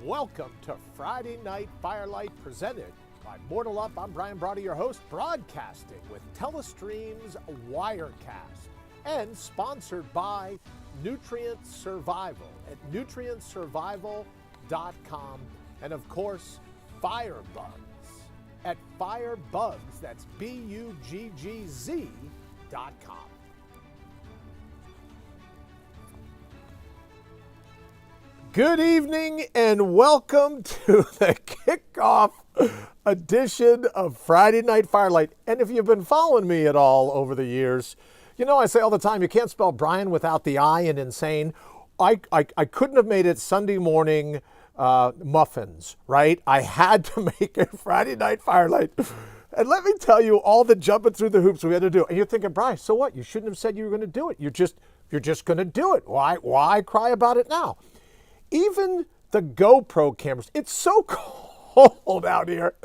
Welcome to Friday Night Firelight, presented by Mortal Up. I'm Brian Brawdy, your host, broadcasting with Telestream's Wirecast, and sponsored by Nutrient Survival at nutrientsurvival.com, and of course, Firebugs at Firebugs, that's BUGGZ.com. Good evening and welcome to the kickoff edition of Friday Night Firelight. And if you've been following me at all over the years, you know I say all the time, you can't spell Brian without the I in insane. I couldn't have made it Sunday morning muffins, right? I had to make it Friday Night Firelight. And let me tell you all the jumping through the hoops we had to do. And you're thinking, Brian, so what? You shouldn't have said you were going to do it. You're just going to do it. Why cry about it now? Even the GoPro cameras, it's so cold out here.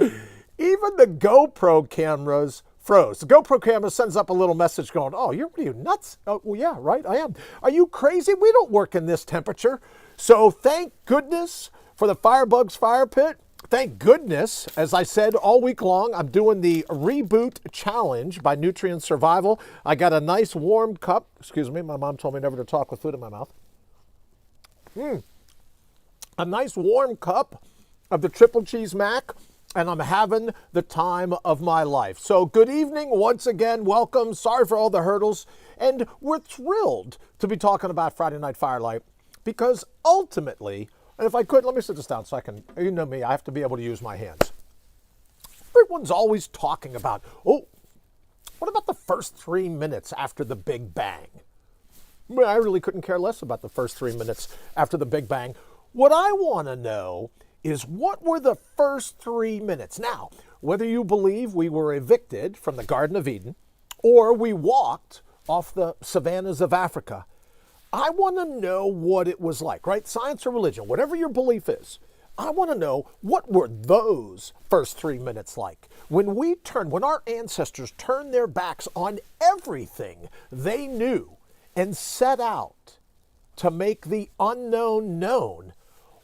Even the GoPro cameras froze. The GoPro camera sends up a little message going, oh, what are you, nuts? Oh, well, yeah, right, I am. Are you crazy? We don't work in this temperature. So thank goodness for the Firebugs Fire Pit. Thank goodness, as I said all week long, I'm doing the Reboot Challenge by Nutrient Survival. I got a nice warm cup. Excuse me, my mom told me never to talk with food in my mouth. A nice warm cup of the triple cheese mac, and I'm having the time of my life. So good evening once again. Welcome. Sorry for all the hurdles. And we're thrilled to be talking about Friday Night Firelight because ultimately, and if I could, let me sit this down so I can, you know me, I have to be able to use my hands. Everyone's always talking about, oh, what about the first 3 minutes after the Big Bang? I really couldn't care less about the first 3 minutes after the Big Bang. What I want to know is what were the first 3 minutes? Now, whether you believe we were evicted from the Garden of Eden or we walked off the savannas of Africa, I want to know what it was like, right? Science or religion, whatever your belief is. I want to know what were those first 3 minutes like? When our ancestors turned their backs on everything they knew and set out to make the unknown known,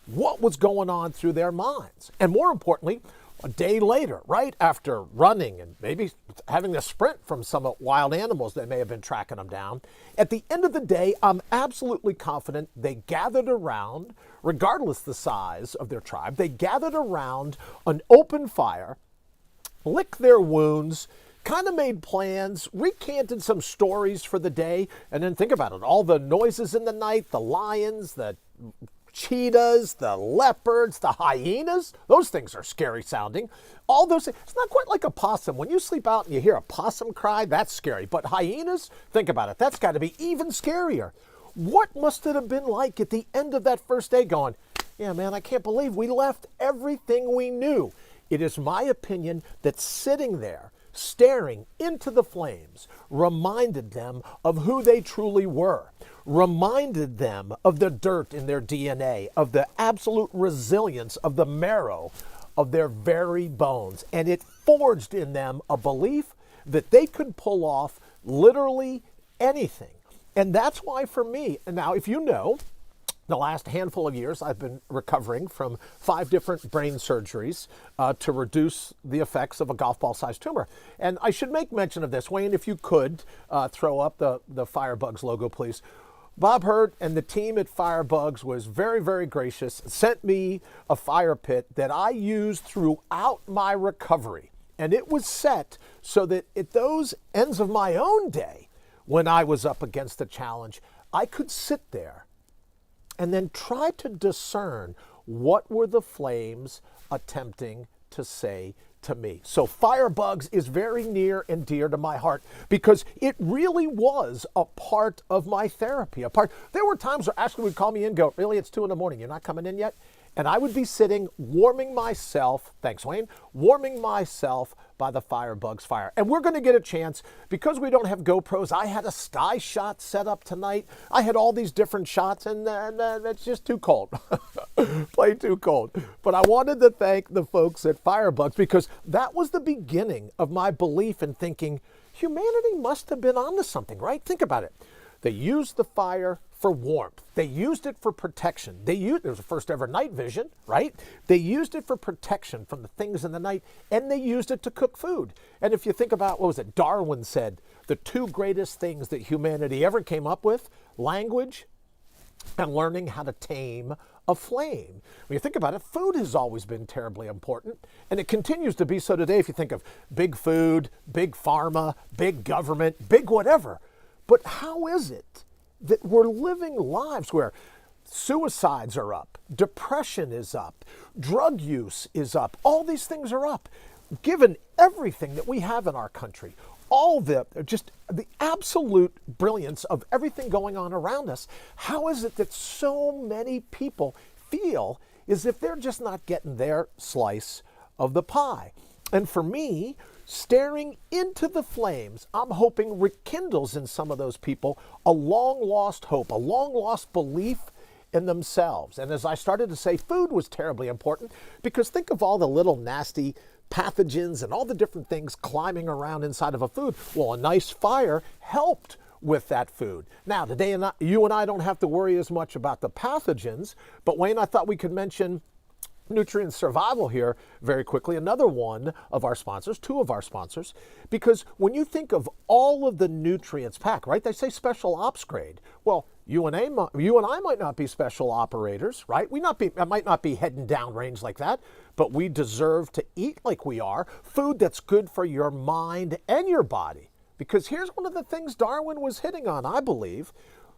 what was going on through their minds? And more importantly, a day later, right after running and maybe having a sprint from some wild animals that may have been tracking them down, at the end of the day, I'm absolutely confident they gathered around, regardless the size of their tribe, they gathered around an open fire, licked their wounds, kind of made plans, recanted some stories for the day, and then think about it, all the noises in the night, the lions, the cheetahs, the leopards, the hyenas, those things are scary sounding. All those things, it's not quite like a possum. When you sleep out and you hear a possum cry, that's scary. But hyenas, think about it, that's got to be even scarier. What must it have been like at the end of that first day going, yeah, man, I can't believe we left everything we knew. It is my opinion that sitting there, staring into the flames, reminded them of who they truly were, reminded them of the dirt in their DNA, of the absolute resilience of the marrow of their very bones. And it forged in them a belief that they could pull off literally anything. And that's why for me, and now if you know, the last handful of years, I've been recovering from 5 different brain surgeries to reduce the effects of a golf ball-sized tumor. And I should make mention of this. Wayne, if you could throw up the Firebugs logo, please. Bob Hurt and the team at Firebugs was very, very gracious, sent me a fire pit that I used throughout my recovery. And it was set so that at those ends of my own day, when I was up against the challenge, I could sit there and then try to discern what were the flames attempting to say to me. So Firebugs is very near and dear to my heart because it really was a part of my therapy. There were times where Ashley would call me in and go, really, it's 2 a.m, you're not coming in yet? And I would be sitting warming myself, thanks Wayne, warming myself by the Firebugs fire. And we're going to get a chance, because we don't have GoPros, I had a sky shot set up tonight. I had all these different shots, and it's just too cold. Play too cold. But I wanted to thank the folks at Firebugs because that was the beginning of my belief in thinking humanity must have been onto something, right? Think about it. They used the fire for warmth. They used it for protection. It was the first ever night vision, right? They used it for protection from the things in the night, and they used it to cook food. And if you think about, what was it, Darwin said, the two greatest things that humanity ever came up with, language and learning how to tame a flame. When you think about it, food has always been terribly important, and it continues to be so today if you think of big food, big pharma, big government, big whatever. But how is it that we're living lives where suicides are up, depression is up, drug use is up, all these things are up, given everything that we have in our country? All the absolute brilliance of everything going on around us, how is it that so many people feel as if they're just not getting their slice of the pie? And for me, staring into the flames, I'm hoping rekindles in some of those people a long-lost hope, a long-lost belief in themselves. And as I started to say, food was terribly important, because think of all the little nasty pathogens and all the different things climbing around inside of a food. Well, a nice fire helped with that food. Now, today you and I don't have to worry as much about the pathogens, but Wayne, I thought we could mention Nutrient Survival here very quickly, another one of our sponsors, two of our sponsors, because when you think of all of the nutrients packed, right, they say special ops grade. Well, you and I might not be special operators, right? I might not be heading downrange like that, but we deserve to eat like we are, food that's good for your mind and your body. Because here's one of the things Darwin was hitting on, I believe.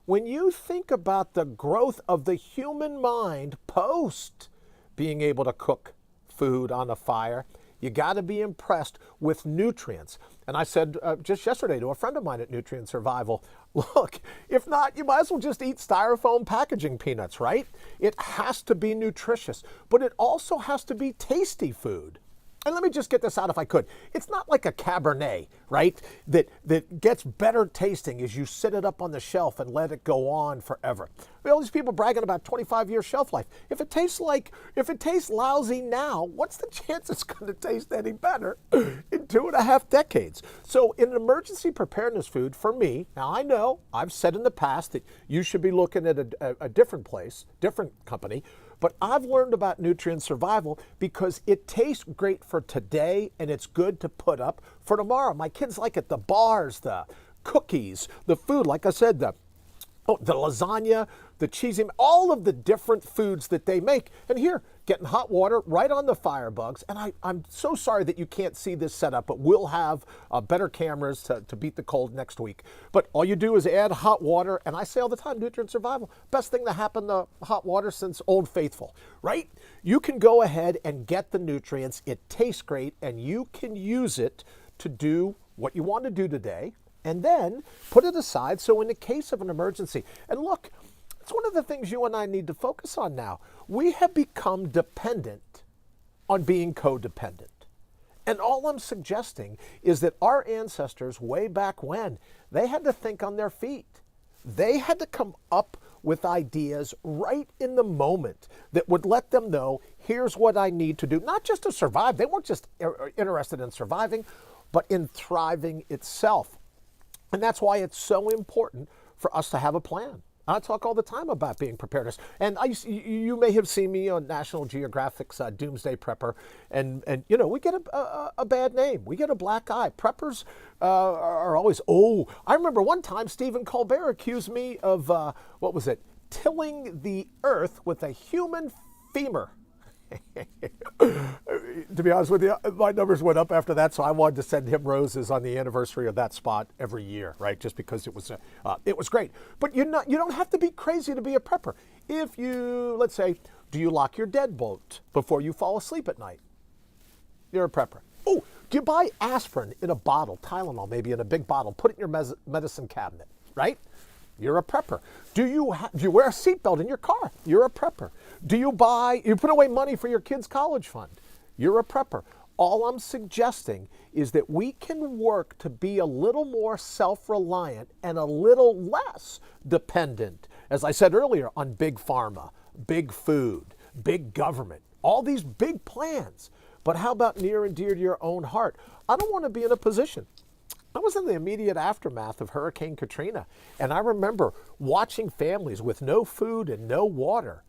When you think about the growth of the human mind post being able to cook food on a fire, you got to be impressed with nutrients. And I said just yesterday to a friend of mine at Nutrient Survival, look, if not, you might as well just eat styrofoam packaging peanuts, right? It has to be nutritious, but it also has to be tasty food. And let me just get this out if I could. It's not like a Cabernet, right, that gets better tasting as you sit it up on the shelf and let it go on forever. All these people bragging about 25-year shelf life. If it tastes lousy now, what's the chance it's going to taste any better in 2.5 decades? So in an emergency preparedness food, for me, now I know I've said in the past that you should be looking at a different place, different company, but I've learned about Nutrient Survival because it tastes great for today and it's good to put up for tomorrow. My kids like it. The bars, the cookies, the food, like I said, the lasagna, the cheesy, all of the different foods that they make. And here, getting hot water right on the fire bugs. And I'm so sorry that you can't see this setup, but we'll have better cameras to beat the cold next week. But all you do is add hot water. And I say all the time, Nutrient Survival, best thing to happen to hot water since Old Faithful, right? You can go ahead and get the nutrients. It tastes great, and you can use it to do what you want to do today, and then put it aside so in the case of an emergency. And look, it's one of the things you and I need to focus on now. We have become dependent on being codependent. And all I'm suggesting is that our ancestors way back when, they had to think on their feet. They had to come up with ideas right in the moment that would let them know, here's what I need to do, not just to survive. They weren't just interested in surviving, but in thriving itself. And that's why it's so important for us to have a plan. I talk all the time about being preparedness. And you may have seen me on National Geographic's Doomsday Prepper. And you know, we get a bad name. We get a black eye. Preppers are always, I remember one time Stephen Colbert accused me of, tilling the earth with a human femur. To be honest with you, my numbers went up after that, so I wanted to send him roses on the anniversary of that spot every year, right? Just because it was great. But you don't have to be crazy to be a prepper. If you, let's say, do you lock your deadbolt before you fall asleep at night? You're a prepper. Do you buy aspirin in a bottle, Tylenol maybe in a big bottle, put it in your medicine cabinet, right? You're a prepper. Do you wear a seatbelt in your car? You're a prepper. Do you put away money for your kids' college fund? You're a prepper. All I'm suggesting is that we can work to be a little more self-reliant and a little less dependent, as I said earlier, on big pharma, big food, big government, all these big plans. But how about near and dear to your own heart? I don't want to be in a position I was in the immediate aftermath of Hurricane Katrina, and I remember watching families with no food and no water.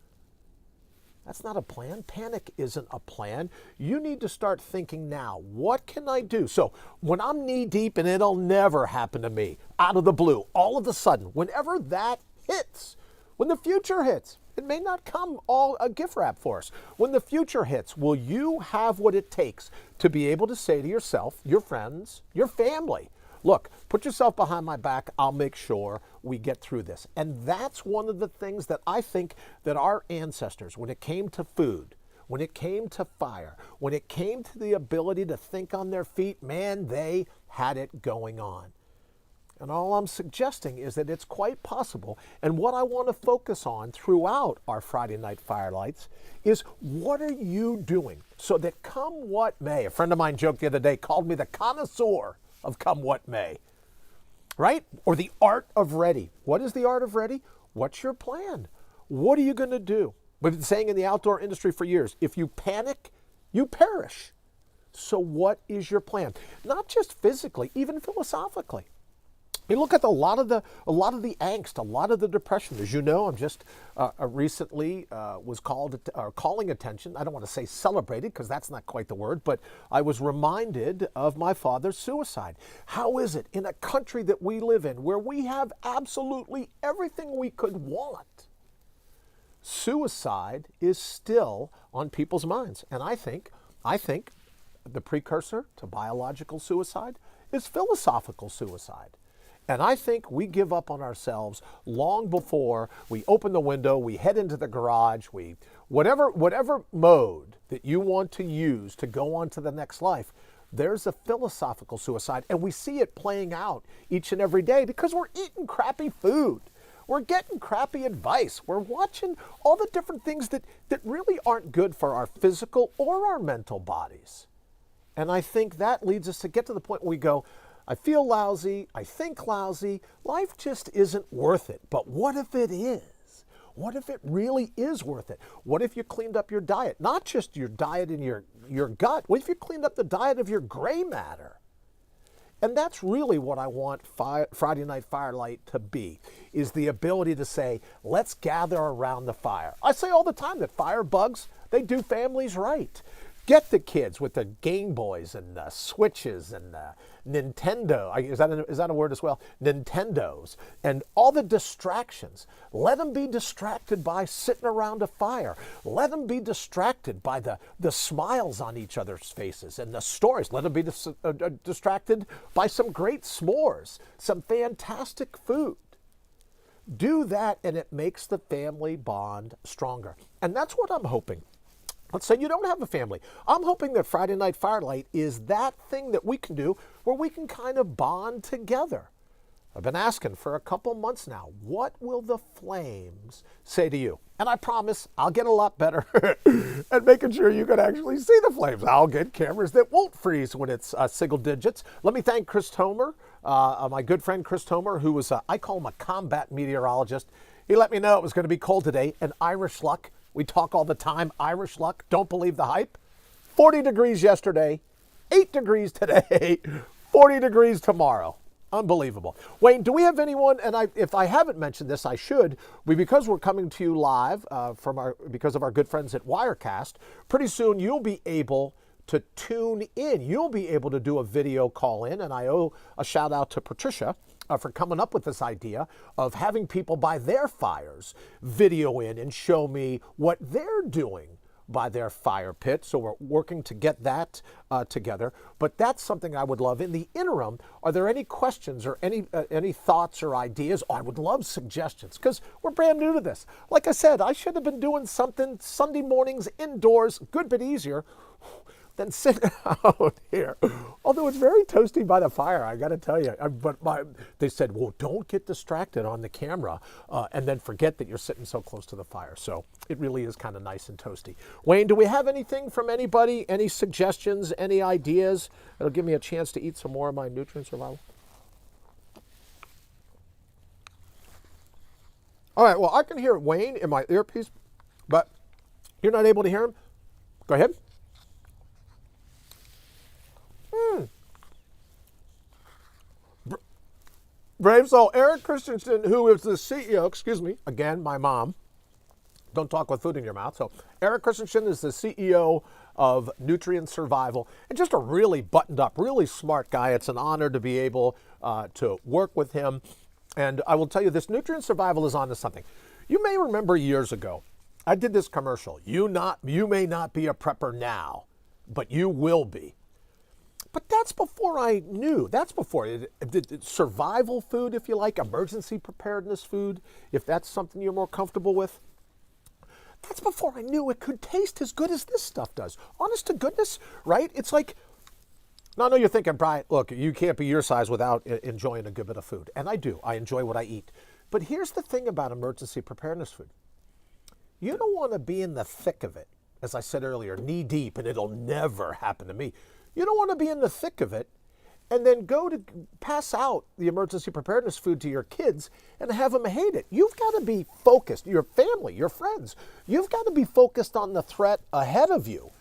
That's not a plan. Panic isn't a plan. You need to start thinking now, what can I do? So when I'm knee deep, and it'll never happen to me, out of the blue, all of a sudden, whenever that hits, when the future hits, it may not come all a gift wrap for us. When the future hits, will you have what it takes to be able to say to yourself, your friends, your family, look, put yourself behind my back, I'll make sure we get through this. And that's one of the things that I think that our ancestors, when it came to food, when it came to fire, when it came to the ability to think on their feet, man, they had it going on. And all I'm suggesting is that it's quite possible. And what I want to focus on throughout our Friday Night Firelights is, what are you doing so that come what may? A friend of mine joked the other day, called me the connoisseur of come what may, right? Or the art of ready. What is the art of ready? What's your plan? What are you going to do? We've been saying in the outdoor industry for years, if you panic, you perish. So what is your plan? Not just physically, even philosophically. You look at a lot of the angst, a lot of the depression. As you know, I'm just recently was calling attention. I don't want to say celebrated, because that's not quite the word, but I was reminded of my father's suicide. How is it in a country that we live in, where we have absolutely everything we could want, suicide is still on people's minds? And I think the precursor to biological suicide is philosophical suicide. And I think we give up on ourselves long before we open the window, we head into the garage, whatever mode that you want to use to go on to the next life, there's a philosophical suicide. And we see it playing out each and every day because we're eating crappy food. We're getting crappy advice. We're watching all the different things that really aren't good for our physical or our mental bodies. And I think that leads us to get to the point where we go, I feel lousy, I think lousy, life just isn't worth it. But what if it is? What if it really is worth it? What if you cleaned up your diet? Not just your diet in your gut. What if you cleaned up the diet of your gray matter? And that's really what I want Friday Night Firelight to be, is the ability to say, let's gather around the fire. I say all the time that firebugs, they do families right. Get the kids with the Game Boys and the Switches and the Nintendo. Is that a word as well? Nintendos and all the distractions. Let them be distracted by sitting around a fire. Let them be distracted by the smiles on each other's faces and the stories. Let them be distracted by some great s'mores, some fantastic food. Do that, and it makes the family bond stronger. And that's what I'm hoping. Let's say you don't have a family. I'm hoping that Friday Night Firelight is that thing that we can do where we can kind of bond together. I've been asking for a couple months now, what will the flames say to you? And I promise I'll get a lot better at making sure you can actually see the flames. I'll get cameras that won't freeze when it's single digits. Let me thank Chris Tomer, my good friend Chris Tomer, who was, I call him a combat meteorologist. He let me know it was going to be cold today, and Irish luck. We talk all the time, Irish luck, don't believe the hype. 40 degrees yesterday, 8 degrees today, 40 degrees tomorrow. Unbelievable. Wayne, do we have anyone, and if I haven't mentioned this, I should, because we're coming to you live because of our good friends at Wirecast, pretty soon you'll be able to tune in. You'll be able to do a video call in, and I owe a shout out to Patricia for coming up with this idea of having people by their fires video in and show me what they're doing by their fire pit. So we're working to get that together. But that's something I would love. In the interim, are there any questions or any thoughts or ideas? Oh, I would love suggestions, because we're brand new to this. Like I said, I should have been doing something Sunday mornings indoors, good bit easier than sitting out here. Although it's very toasty by the fire, I got to tell you. They said, well, don't get distracted on the camera and then forget that you're sitting so close to the fire. So it really is kind of nice and toasty. Wayne, do we have anything from anybody? Any suggestions, any ideas? It'll give me a chance to eat some more of my nutrient survival. All right, well, I can hear Wayne in my earpiece, but you're not able to hear him? Go ahead. Brave soul. Eric Christensen, who is the CEO, excuse me, again, my mom. Don't talk with food in your mouth. So Eric Christensen is the CEO of Nutrient Survival and just a really buttoned up, really smart guy. It's an honor to be able to work with him. And I will tell you this, Nutrient Survival is onto something. You may remember years ago, I did this commercial. You may not be a prepper now, but you will be. But that's before I knew. That's before survival food, if you like, emergency preparedness food, if that's something you're more comfortable with. That's before I knew it could taste as good as this stuff does. Honest to goodness, right? It's like, now I know you're thinking, Brian, look, you can't be your size without enjoying a good bit of food. And I do. I enjoy what I eat. But here's the thing about emergency preparedness food. You don't want to be in the thick of it, as I said earlier, knee deep, and it'll never happen to me. You don't want to be in the thick of it and then go to pass out the emergency preparedness food to your kids and have them hate it. You've got to be focused, your family, your friends. You've got to be focused on the threat ahead of you.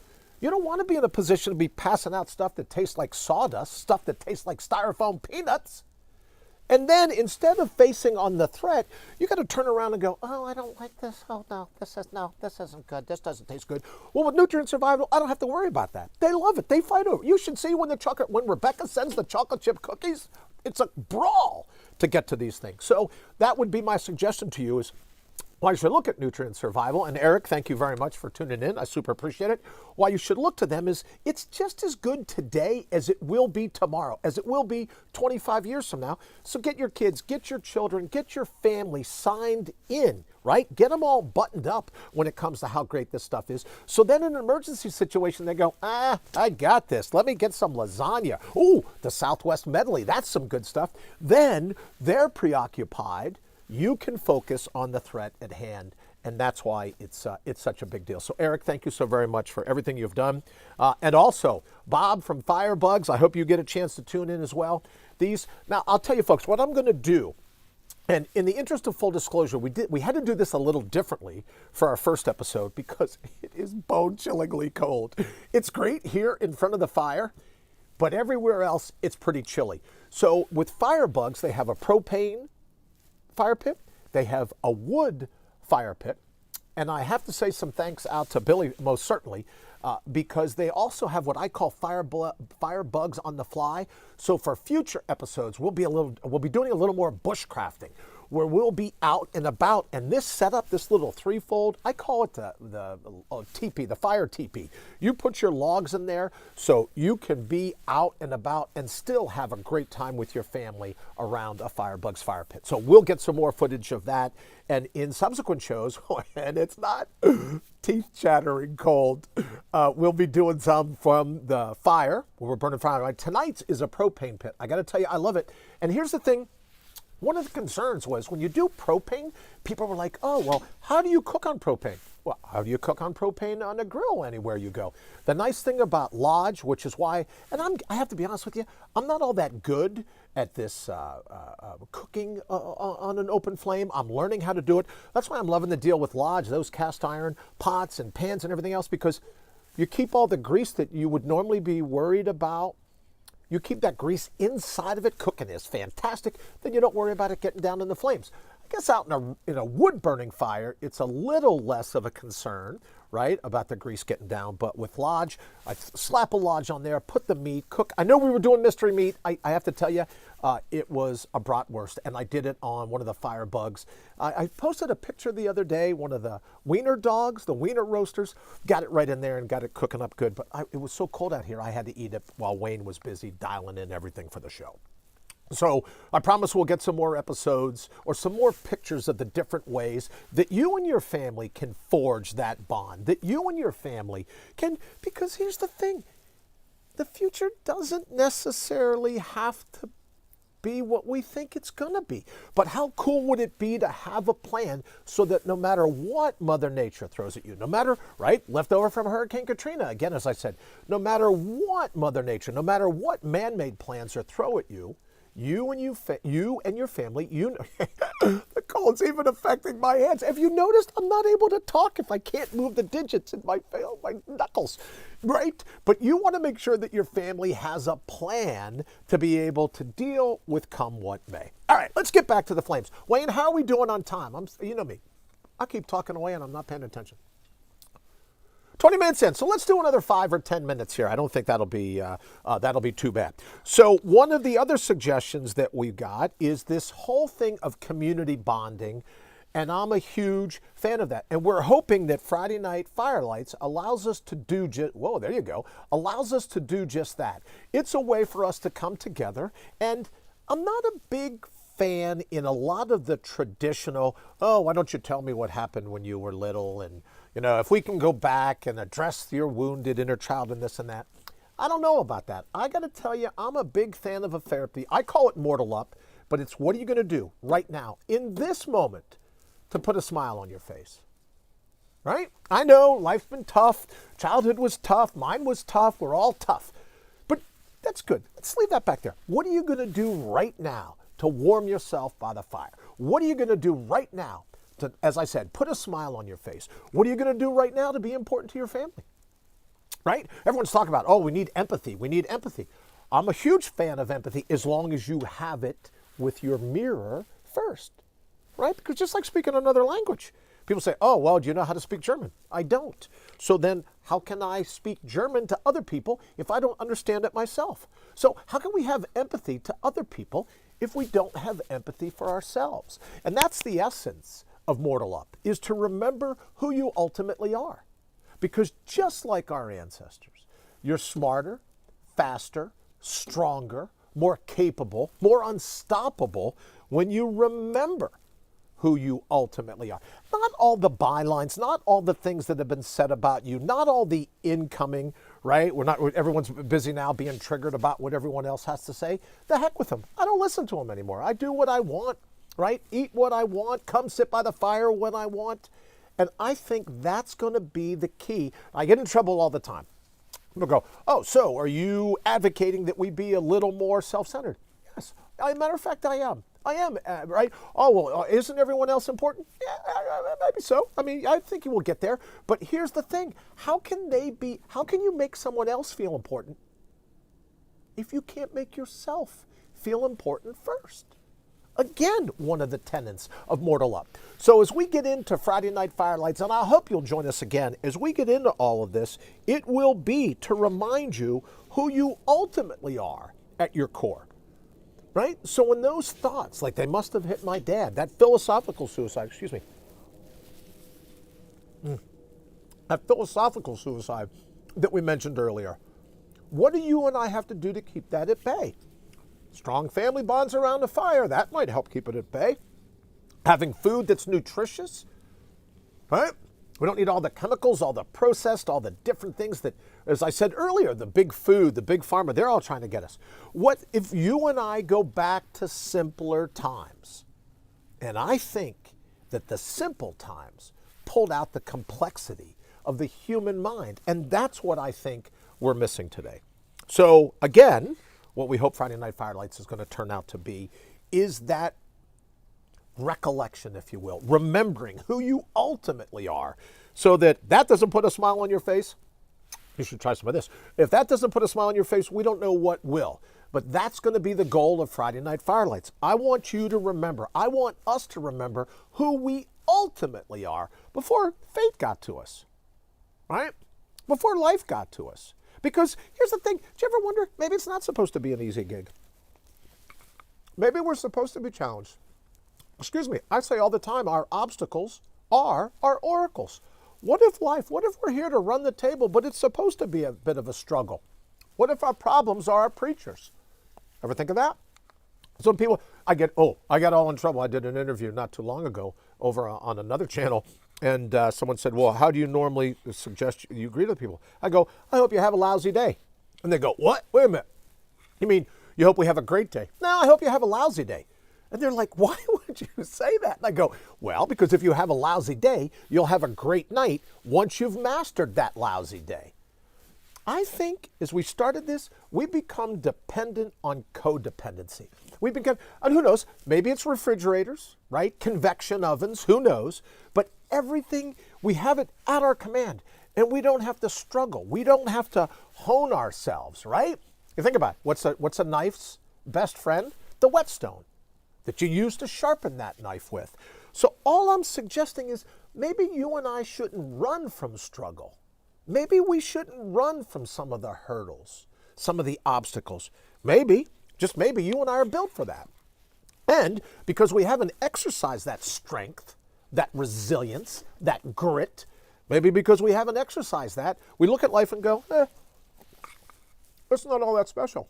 You don't want to be in a position to be passing out stuff that tastes like sawdust, stuff that tastes like styrofoam peanuts. And then instead of facing on the threat, you got to turn around and go, oh, I don't like this. Oh, no, this isn't good. This doesn't taste good. Well, with Nutrient Survival, I don't have to worry about that. They love it. They fight over it. You should see when Rebecca sends the chocolate chip cookies, it's a brawl to get to these things. So that would be my suggestion to you is, why you should look at Nutrient Survival, and Eric, thank you very much for tuning in. I super appreciate it. Why you should look to them is it's just as good today as it will be tomorrow, as it will be 25 years from now. So get your kids, get your children, get your family signed in, right? Get them all buttoned up when it comes to how great this stuff is. So then in an emergency situation, they go, I got this. Let me get some lasagna. Ooh, the Southwest medley. That's some good stuff. Then they're preoccupied. You can focus on the threat at hand, and that's why it's such a big deal. So, Eric, thank you so very much for everything you've done. And also, Bob from Firebugs, I hope you get a chance to tune in as well. Now, I'll tell you, folks, what I'm going to do, and in the interest of full disclosure, we had to do this a little differently for our first episode because it is bone-chillingly cold. It's great here in front of the fire, but everywhere else, it's pretty chilly. So, with Firebugs, they have a propane fire pit, they have a wood fire pit, and I have to say some thanks out to Billy, most certainly, because they also have what I call fire bugs on the fly. So for future episodes, we'll be doing a little more bushcrafting, where we'll be out and about. And this setup, this little threefold, I call it the teepee, the fire teepee. You put your logs in there so you can be out and about and still have a great time with your family around a Firebugs fire pit. So we'll get some more footage of that. And in subsequent shows, and it's not teeth-chattering cold, we'll be doing some from the fire, where we're burning fire. Tonight's is a propane pit. I got to tell you, I love it. And here's the thing. One of the concerns was when you do propane, people were like, oh, well, how do you cook on propane? Well, how do you cook on propane on a grill anywhere you go? The nice thing about Lodge, which is why, and I have to be honest with you, I'm not all that good at this cooking on an open flame. I'm learning how to do it. That's why I'm loving the deal with Lodge, those cast iron pots and pans and everything else, because you keep all the grease that you would normally be worried about. You keep that grease inside of it. Cooking is fantastic. Then you don't worry about it getting down in the flames. I guess out in a wood-burning fire, it's a little less of a concern, right, about the grease getting down. But with Lodge, I slap a Lodge on there, put the meat, cook. I know we were doing mystery meat. I have to tell you, it was a bratwurst, and I did it on one of the Firebugs. I posted a picture the other day, one of the wiener dogs, the wiener roasters, got it right in there and got it cooking up good. But it was so cold out here, I had to eat it while Wayne was busy dialing in everything for the show. So I promise we'll get some more episodes or some more pictures of the different ways that you and your family can forge that bond, that you and your family can, because here's the thing, the future doesn't necessarily have to be what we think it's going to be. But how cool would it be to have a plan so that no matter what Mother Nature throws at you, no matter, right, left over from Hurricane Katrina, again, as I said, no matter what Mother Nature, no matter what man-made plans are throw at you, you and your family, the cold's even affecting my hands. Have you noticed I'm not able to talk if I can't move the digits in my knuckles, right? But you want to make sure that your family has a plan to be able to deal with come what may. All right, let's get back to the flames. Wayne, how are we doing on time? You know me. I keep talking away and I'm not paying attention. 20 minutes in, so let's do another 5 or 10 minutes here. I don't think that'll be too bad. So one of the other suggestions that we got is this whole thing of community bonding, and I'm a huge fan of that. And we're hoping that Friday Night Firelights allows us to do allows us to do just that. It's a way for us to come together, and I'm not a big fan in a lot of the traditional, oh, why don't you tell me what happened when you were little, and if we can go back and address your wounded inner child and this and that. I don't know about that. I got to tell you, I'm a big fan of a therapy. I call it Mortal Up, but it's what are you going to do right now, in this moment, to put a smile on your face? Right? I know life's been tough. Childhood was tough. Mine was tough. We're all tough. But that's good. Let's leave that back there. What are you going to do right now to warm yourself by the fire? What are you going to do right now to, as I said, put a smile on your face? What are you going to do right now to be important to your family? Right? Everyone's talking about, oh, we need empathy. We need empathy. I'm a huge fan of empathy as long as you have it with your mirror first. Right? Because just like speaking another language, people say, oh, well, do you know how to speak German? I don't. So then how can I speak German to other people if I don't understand it myself? So how can we have empathy to other people if we don't have empathy for ourselves? And that's the essence of Mortal Up, is to remember who you ultimately are. Because just like our ancestors, you're smarter, faster, stronger, more capable, more unstoppable when you remember who you ultimately are. Not all the bylines, not all the things that have been said about you, not all the incoming, right? Everyone's busy now being triggered about what everyone else has to say. The heck with them. I don't listen to them anymore. I do what I want, right? Eat what I want, come sit by the fire when I want. And I think that's going to be the key. I get in trouble all the time. People go, oh, so are you advocating that we be a little more self-centered? Yes. As a matter of fact, I am. I am, right? Oh, well, isn't everyone else important? Yeah, maybe so. I mean, I think you will get there. But here's the thing. How can you make someone else feel important if you can't make yourself feel important first? Again, one of the tenets of Mortal Up. So as we get into Friday Night Firelights, and I hope you'll join us again, as we get into all of this, it will be to remind you who you ultimately are at your core. Right? So when those thoughts, like they must have hit my dad, that philosophical suicide, that philosophical suicide that we mentioned earlier, what do you and I have to do to keep that at bay? Strong family bonds around a fire, that might help keep it at bay. Having food that's nutritious, right? We don't need all the chemicals, all the processed, all the different things that, as I said earlier, the big food, the big pharma, they're all trying to get us. What if you and I go back to simpler times? And I think that the simple times pulled out the complexity of the human mind. And that's what I think we're missing today. So again, what we hope Friday Night Firelights is going to turn out to be is that recollection, if you will, remembering who you ultimately are, so that doesn't put a smile on your face. You should try some of this. If that doesn't put a smile on your face, we don't know what will. But that's going to be the goal of Friday Night Firelights. I want you to remember, I want us to remember who we ultimately are before fate got to us, right? Before life got to us. Because here's the thing, do you ever wonder, maybe it's not supposed to be an easy gig. Maybe we're supposed to be challenged. Excuse me, I say all the time, our obstacles are our oracles. What if we're here to run the table, but it's supposed to be a bit of a struggle? What if our problems are our preachers? Ever think of that? Some people, I got all in trouble. I did an interview not too long ago over on another channel, and someone said, well, how do you normally suggest you greet other people? I go, I hope you have a lousy day. And they go, what? Wait a minute. You mean you hope we have a great day? No, I hope you have a lousy day. And they're like, why would you say that? And I go, well, because if you have a lousy day, you'll have a great night once you've mastered that lousy day. I think as we started this, we become dependent on codependency. We've been, and who knows, maybe it's refrigerators, right? Convection ovens, who knows? But everything, we have it at our command, and we don't have to struggle. We don't have to hone ourselves, right? You think about it. What's a knife's best friend? The whetstone that you use to sharpen that knife with. So all I'm suggesting is maybe you and I shouldn't run from struggle. Maybe we shouldn't run from some of the hurdles, some of the obstacles. Maybe, just maybe, you and I are built for that. And because we haven't exercised that strength, that resilience, that grit, maybe because we haven't exercised that, we look at life and go, it's not all that special.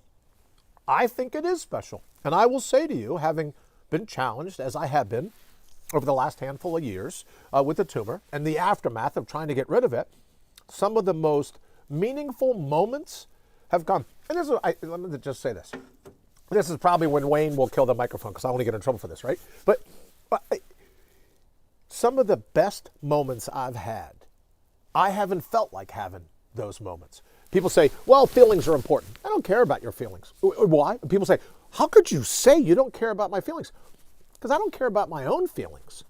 I think it is special. And I will say to you, having been challenged, as I have been over the last handful of years with the tumor and the aftermath of trying to get rid of it, some of the most meaningful moments have gone. And this is, let me just say this. This is probably when Wayne will kill the microphone because I want to get in trouble for this, right? But some of the best moments I've had, I haven't felt like having those moments. People say, well, feelings are important. I don't care about your feelings. Why? People say, how could you say you don't care about my feelings? Because I don't care about my own feelings.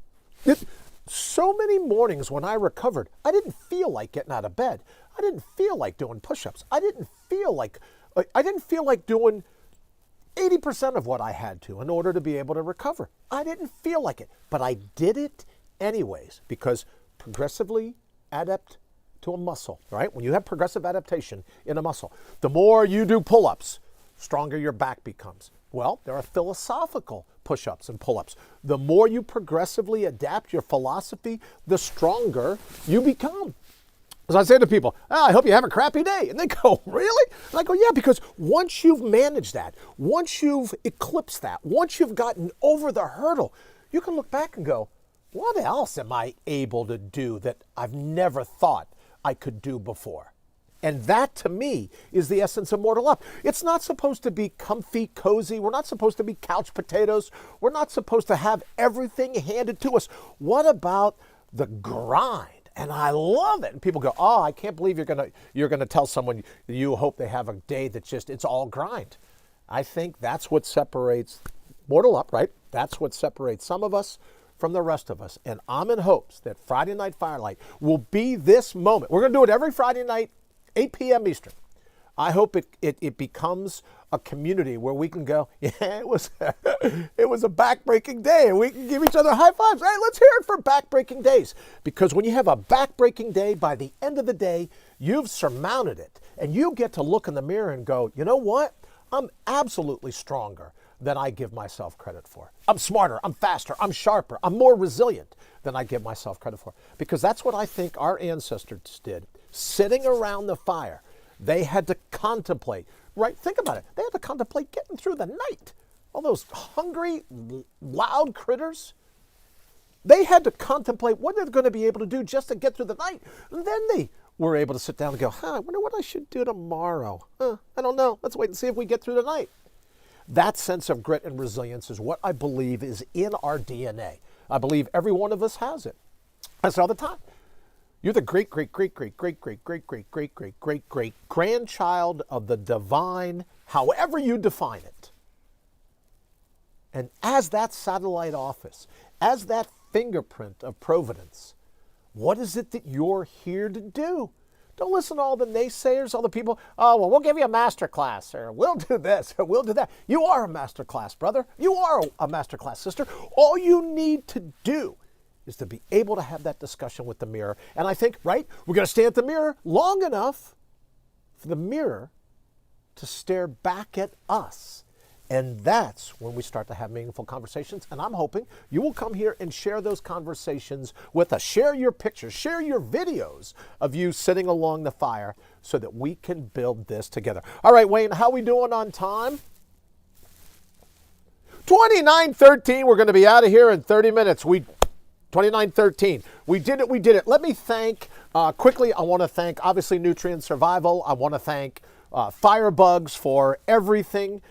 So many mornings when I recovered, I didn't feel like getting out of bed. I didn't feel like doing push-ups. I didn't feel like doing 80% of what I had to in order to be able to recover. I didn't feel like it, but I did it anyways because progressively adapt to a muscle, right? When you have progressive adaptation in a muscle, the more you do pull-ups, stronger your back becomes. Well, there are philosophical push-ups and pull-ups. The more you progressively adapt your philosophy, the stronger you become. As I say to people, I hope you have a crappy day. And they go, really? And I go, yeah, because once you've managed that, once you've eclipsed that, once you've gotten over the hurdle, you can look back and go, what else am I able to do that I've never thought I could do before? And that, to me, is the essence of Mortal Up. It's not supposed to be comfy, cozy. We're not supposed to be couch potatoes. We're not supposed to have everything handed to us. What about the grind? And I love it. And people go, oh, I can't believe you're gonna tell someone you hope they have a day that's just, it's all grind. I think that's what separates Mortal Up, right? That's what separates some of us from the rest of us. And I'm in hopes that Friday Night Firelight will be this moment. We're going to do it every Friday night, 8 p.m. Eastern. I hope it becomes a community where we can go, yeah, it was a back-breaking day, and we can give each other high fives. Hey, let's hear it for back-breaking days. Because when you have a back-breaking day, by the end of the day, you've surmounted it. And you get to look in the mirror and go, you know what? I'm absolutely stronger than I give myself credit for. I'm smarter, I'm faster, I'm sharper, I'm more resilient than I give myself credit for. Because that's what I think our ancestors did. Sitting around the fire, they had to contemplate, right? Think about it. They had to contemplate getting through the night. All those hungry, loud critters. They had to contemplate what they're going to be able to do just to get through the night. And then they were able to sit down and go, I wonder what I should do tomorrow. I don't know. Let's wait and see if we get through the night. That sense of grit and resilience is what I believe is in our DNA. I believe every one of us has it. I say all the time. You're the great grandchild of the divine, however you define it. And as that satellite office, as that fingerprint of providence, what is it that you're here to do? Don't listen to all the naysayers, all the people, oh, well, we'll give you a master class, or we'll do this, or we'll do that. You are a master class, brother. You are a master class, sister. All you need to do is to be able to have that discussion with the mirror. And I think, right, we're going to stay at the mirror long enough for the mirror to stare back at us. And that's when we start to have meaningful conversations. And I'm hoping you will come here and share those conversations with us. Share your pictures, share your videos of you sitting along the fire so that we can build this together. All right, Wayne, how we doing on time? 29:13, we're going to be out of here in 30 minutes. 29:13. We did it. Let me thank, quickly, I want to thank, obviously, Nutrient Survival. I want to thank Firebugs for everything.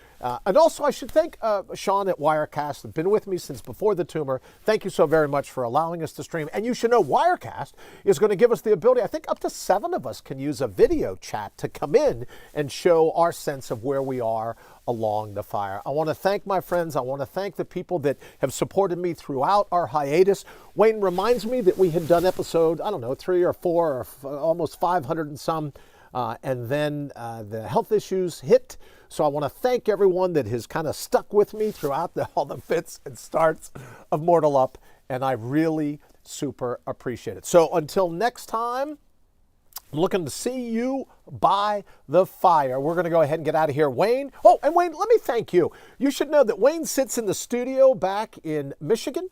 And also, I should thank Sean at Wirecast, who's been with me since before the tumor. Thank you so very much for allowing us to stream. And you should know Wirecast is going to give us the ability, I think up to 7 of us can use a video chat to come in and show our sense of where we are along the fire. I want to thank my friends. I want to thank the people that have supported me throughout our hiatus. Wayne reminds me that we had done episode, I don't know, 3 or 4 or almost 500 and some. And then the health issues hit. So I want to thank everyone that has kind of stuck with me throughout all the fits and starts of Mortal Up. And I really super appreciate it. So until next time, I'm looking to see you by the fire. We're going to go ahead and get out of here. Wayne. Oh, and Wayne, let me thank you. You should know that Wayne sits in the studio back in Michigan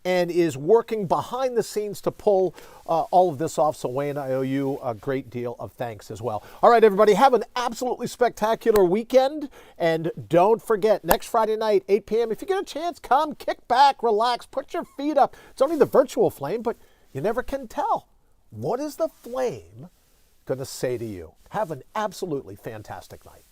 and is working behind the scenes to pull all of this off. So, Wayne, I owe you a great deal of thanks as well. All right, everybody, have an absolutely spectacular weekend. And don't forget, next Friday night, 8 p.m., if you get a chance, come, kick back, relax, put your feet up. It's only the virtual flame, but you never can tell. What is the flame going to say to you? Have an absolutely fantastic night.